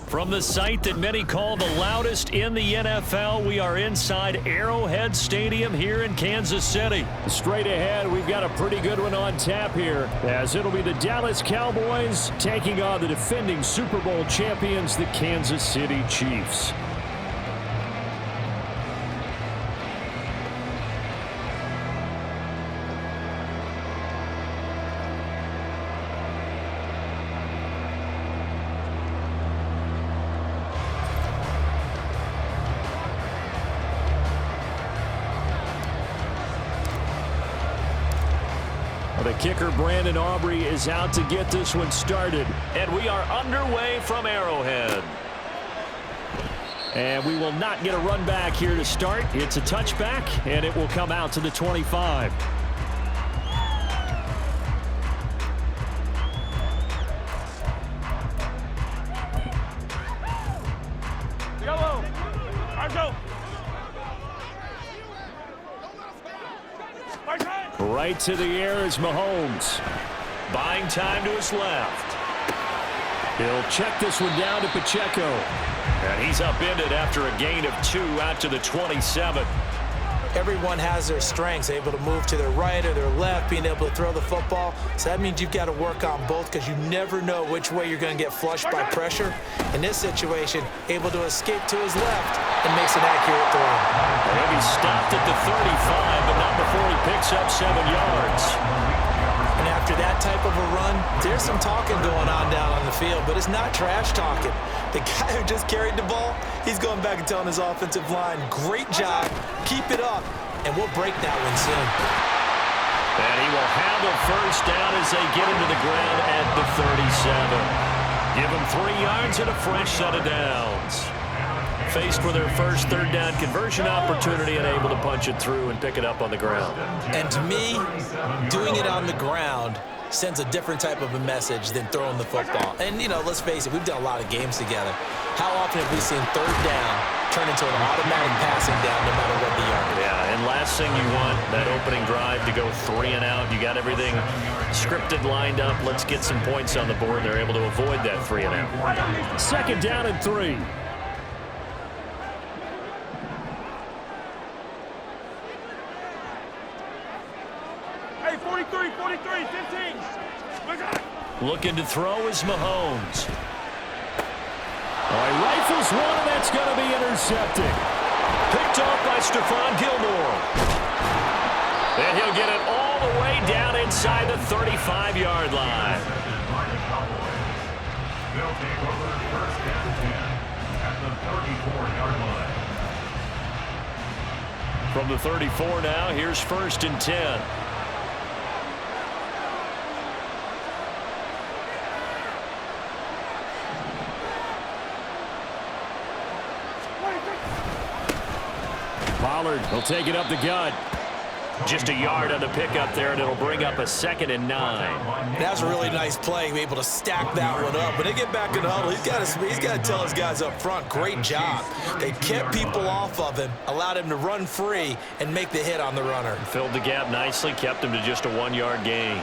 From the site that many call the loudest in the NFL, we are inside Arrowhead Stadium here in Kansas City. Straight ahead, we've got a pretty good one on tap here, as it'll be the Dallas Cowboys taking on the defending Super Bowl champions, the Kansas City Chiefs. The kicker, Brandon Aubrey, is out to get this one started. And we are underway from Arrowhead. And we will not get a run back here to start. It's a touchback, and it will come out to the 25. Right to the air is Mahomes. Buying time to his left. He'll check this one down to Pacheco. And he's upended after a gain of 2 out to the 27. Everyone has their strengths, able to move to their right or their left, being able to throw the football. So that means you've got to work on both because you never know which way you're going to get flushed by pressure. In this situation, able to escape to his left and makes an accurate throw. And he stopped at the 35, but not before he picks up 7 yards. And after that type of a run, there's some talking going on down on the field, but it's not trash talking. The guy who just carried the ball, he's going back and telling his offensive line, great job, keep it up, and we'll break that one soon. And he will handle first down as they get into the ground at the 37. Give him 3 yards and a fresh set of downs. Faced with their first third down conversion opportunity and able to punch it through and pick it up on the ground. And to me, doing it on the ground sends a different type of a message than throwing the football. And, you know, let's face it, we've done a lot of games together. How often have we seen third down turn into an automatic passing down no matter what the yard? Yeah, and last thing you want, that opening drive to go 3 and out. You got everything scripted, lined up. Let's get some points on the board. They're able to avoid that 3 and out. Second down and 3. Hey, 43, 15. Looking to throw is Mahomes. He rifles one, and that's going to be intercepted. Picked off by Stephon Gilmore. And he'll get it all the way down inside the 35-yard line. They'll take over first down and 10 at the 34-yard line. From the 34 now, here's first and 10. Pollard will take it up the gut. Just a yard on the pickup there, and it'll bring up a 2nd and 9. That's a really nice play, be able to stack that one up. When they get back in the huddle, he's got to tell his guys up front, great job. They kept people off of him, allowed him to run free, and make the hit on the runner. Filled the gap nicely, kept him to just a 1-yard gain.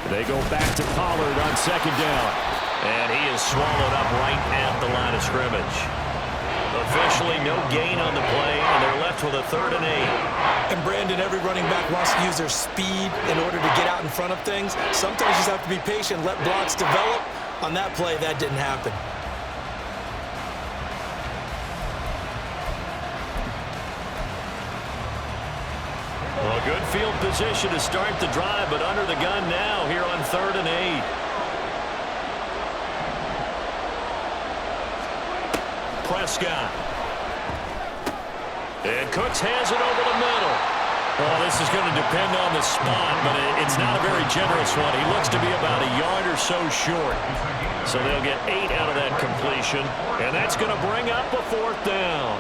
They go back to Pollard on 2nd down. And he is swallowed up right at the line of scrimmage. Officially no gain on the play, and they're left with a 3rd and 8. And Brandon, every running back wants to use their speed in order to get out in front of things. Sometimes you just have to be patient, let blocks develop. On that play, that didn't happen. Well, good field position to start the drive, but under the gun now here on 3rd and 8. Prescott. And Cooks has it over the middle. Well, this is going to depend on the spot, but it's not a very generous one. He looks to be about a yard or so short. So they'll get 8 out of that completion, and that's going to bring up a 4th down.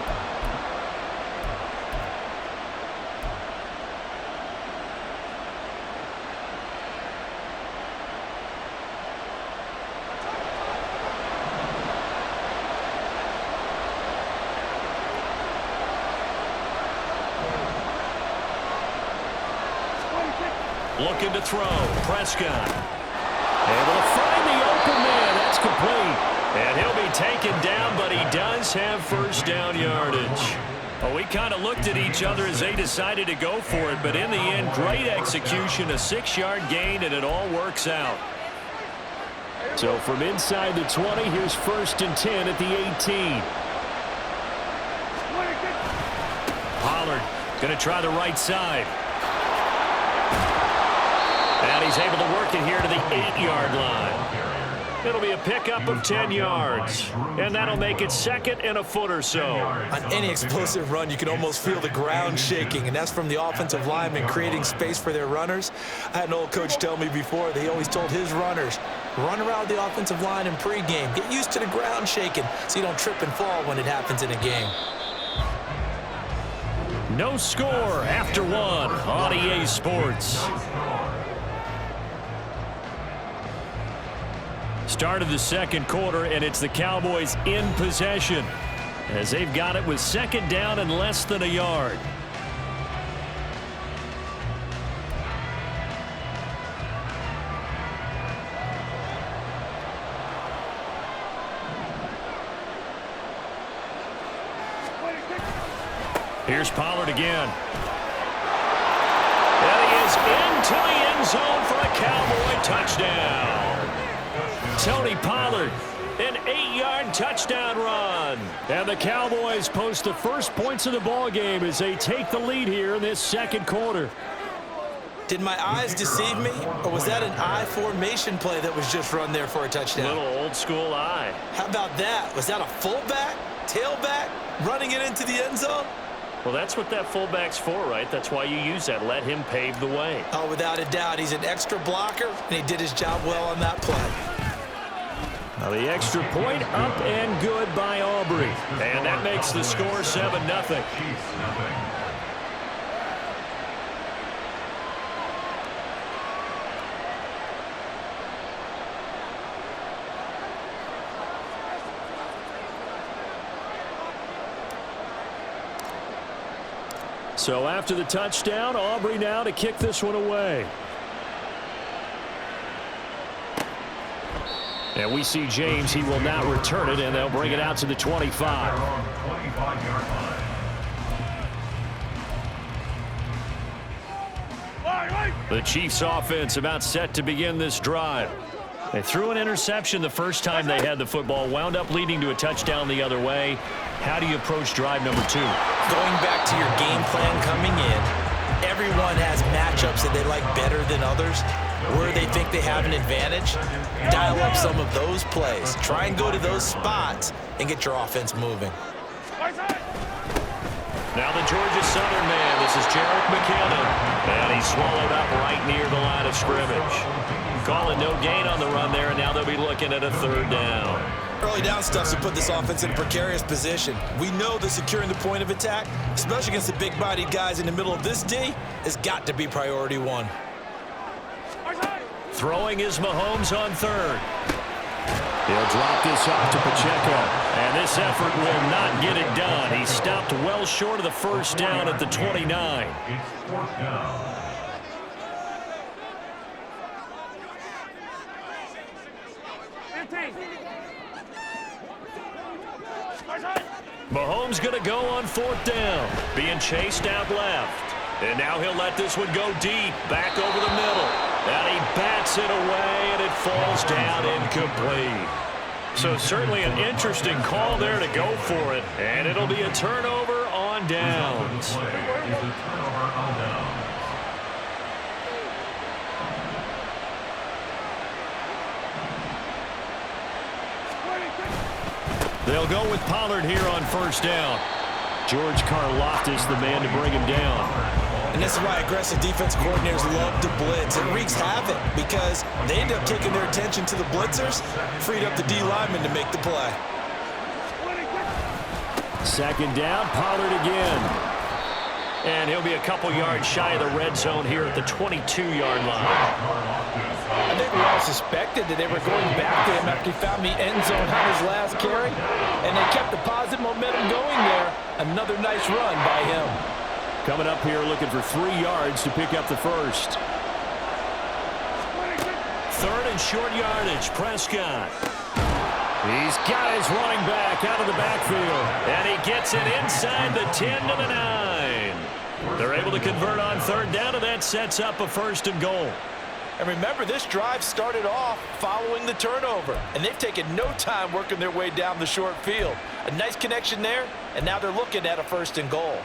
Looking to throw. Prescott. Able to find the open man. That's complete. And he'll be taken down, but he does have first down yardage. Well, we kind of looked at each other as they decided to go for it, but in the end, great execution, a 6-yard gain, and it all works out. So from inside the 20, here's 1st and 10 at the 18. Pollard going to try the right side. And he's able to work it here to the 8-yard line. It'll be a pickup of 10 yards. And that'll make it 2nd and a foot or so. On any explosive run, you can almost feel the ground shaking, and that's from the offensive linemen creating space for their runners. I had an old coach tell me before, he always told his runners, run around the offensive line in pregame. Get used to the ground shaking so you don't trip and fall when it happens in a game. No score after 1 on EA Sports. Start of the 2nd quarter, and it's the Cowboys in possession as they've got it with 2nd down and less than a yard. Here's Pollard again. And he is into the end zone for a Cowboy touchdown. Tony Pollard, an 8-yard touchdown run. And the Cowboys post the first points of the ball game as they take the lead here in this 2nd quarter. Did my eyes deceive me, or was that an I formation play that was just run there for a touchdown? Little old school eye. How about that? Was that a fullback, tailback, running it into the end zone? Well, that's what that fullback's for, right? That's why you use that. Let him pave the way. Oh, without a doubt. He's an extra blocker, and he did his job well on that play. Now the extra point up and good by Aubrey. And that makes the score 7-0. So after the touchdown, Aubrey now to kick this one away. And we see James. He will not return it, and they'll bring it out to the 25. The Chiefs offense about set to begin this drive. They threw an interception the first time they had the football, wound up leading to a touchdown the other way. How do you approach drive number 2? Going back to your game plan coming in, everyone has matchups that they like better than others, where they think they have an advantage. Dial up some of those plays. Try and go to those spots and get your offense moving. Now the Georgia Southern man. This is Jarek McKinnon. And he's swallowed up right near the line of scrimmage. Calling no gain on the run there, and now they'll be looking at a 3rd down. Early down stuff to put this offense in a precarious position. We know that securing the point of attack, especially against the big-bodied guys in the middle of this D, has got to be priority 1. Throwing is Mahomes on 3rd. He'll drop this off to Pacheco. And this effort will not get it done. He stopped well short of the first down at the 29. It's 4th down. Mahomes going to go on 4th down. Being chased out left. And now he'll let this one go deep. Back over the middle. And he bats it away, and it falls down incomplete. So certainly an interesting call there to go for it. And it'll be a turnover on downs. They'll go with Pollard here on 1st down. George Karlaftis, the man to bring him down. And this is why aggressive defense coordinators love to blitz. It wreaks havoc because they end up taking their attention to the blitzers, freed up the D lineman to make the play. 2nd down, Pollard again. And he'll be a couple yards shy of the red zone here at the 22-yard line. I think we all suspected that they were going back to him after he found the end zone on his last carry, and they kept the positive momentum going there. Another nice run by him. Coming up here looking for 3 yards to pick up the first. third and short yardage. Prescott. He's got his running back out of the backfield. And he gets it inside the 10 to the 9. They're able to convert on third down, and that sets up a first and goal. And remember, this drive started off following the turnover, and they've taken no time working their way down the short field. A nice connection there, and now they're looking at a first and goal.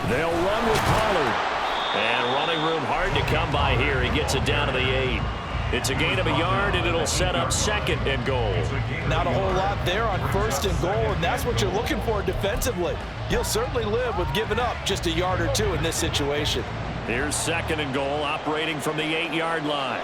They'll run with Pollard. And running room hard to come by here. He gets it down to the 8. It's a gain of a yard, and it'll set up second and goal. Not a whole lot there on first and goal, and that's what you're looking for defensively. You'll certainly live with giving up just a yard or two in this situation. Here's second and goal, operating from the 8-yard line.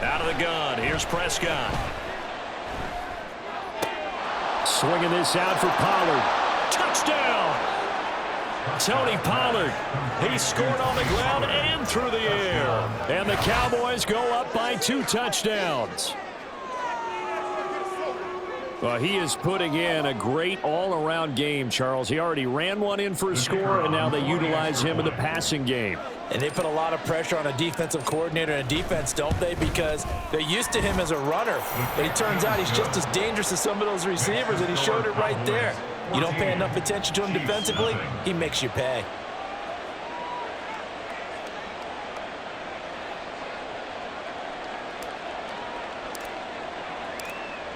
Out of the gun, here's Prescott. Swinging this out for Pollard. Touchdown! Tony Pollard. He scored on the ground and through the air. And the Cowboys go up by 2 touchdowns. Well, he is putting in a great all-around game, Charles. He already ran one in for a score, and now they utilize him in the passing game. And they put a lot of pressure on a defensive coordinator and a defense, don't they? Because they're used to him as a runner. But it turns out he's just as dangerous as some of those receivers, and he showed it right there. You don't pay enough attention to him defensively, he makes you pay.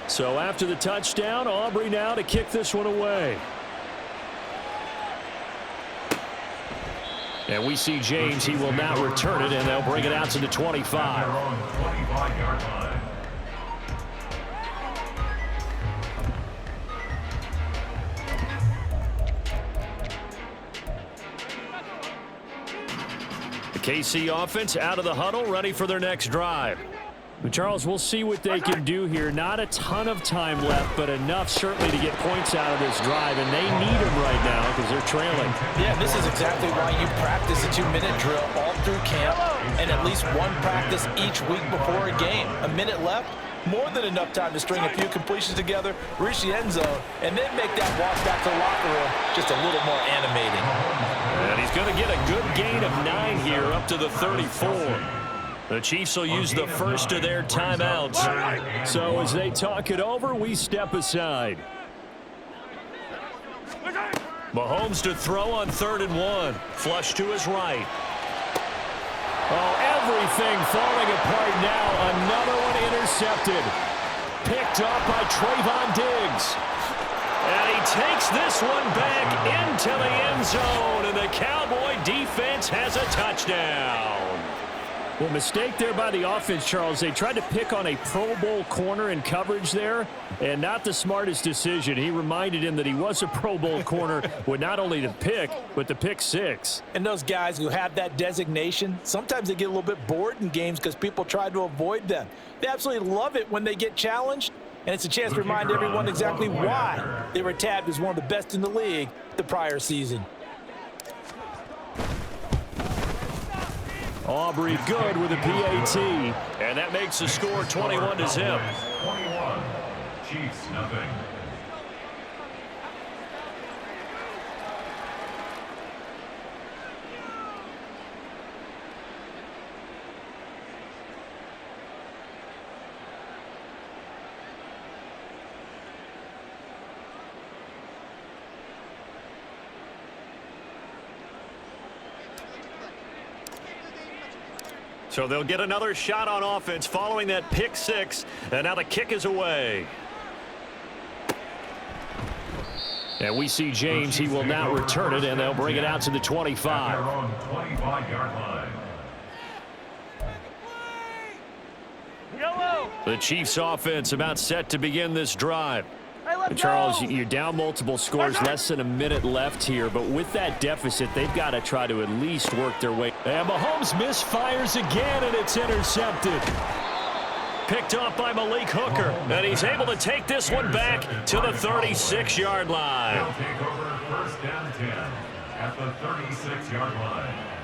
So after the touchdown, Aubrey now to kick this one away. And we see James. He will now return it, and they'll bring it out to the 25. The KC offense out of the huddle, ready for their next drive. But Charles, we'll see what they can do here. Not a ton of time left, but enough certainly to get points out of this drive, and they need them right now because they're trailing. Yeah, this is exactly why you practice a 2-minute drill all through camp and at least one practice each week before a game. A minute left, more than enough time to string a few completions together, reach the end zone, and then make that walk back to the locker room just a little more animating. And he's going to get a good gain of 9 here up to the 34. The Chiefs will use the first of their timeouts. So as they talk it over, we step aside. Mahomes to throw on 3rd and 1. Flush to his right. Oh, everything falling apart now. Another one intercepted. Picked up by Trayvon Diggs. And he takes this one back into the end zone. And the Cowboy defense has a touchdown. Well, mistake there by the offense, Charles. They tried to pick on a Pro Bowl corner in coverage there, and not the smartest decision. He reminded him that he was a Pro Bowl corner with not only the pick, but the pick 6. And those guys who have that designation, sometimes they get a little bit bored in games because people try to avoid them. They absolutely love it when they get challenged, and it's a chance to remind everyone exactly why they were tabbed as one of the best in the league the prior season. Aubrey good with a PAT, and that makes the score 21-0. 21, Chiefs nothing. So they'll get another shot on offense following that pick 6, and now the kick is away. And we see James. He will now return it, and they'll bring it out to the 25. Their own 25-yard line. The Chiefs offense about set to begin this drive. Charles, you're down multiple scores, less than a minute left here, but with that deficit, they've got to try to at least work their way. And Mahomes misfires again, and it's intercepted. Picked off by Malik Hooker, and he's able to take this one back to the 36-yard line. They'll take over first down 10 at the 36-yard line.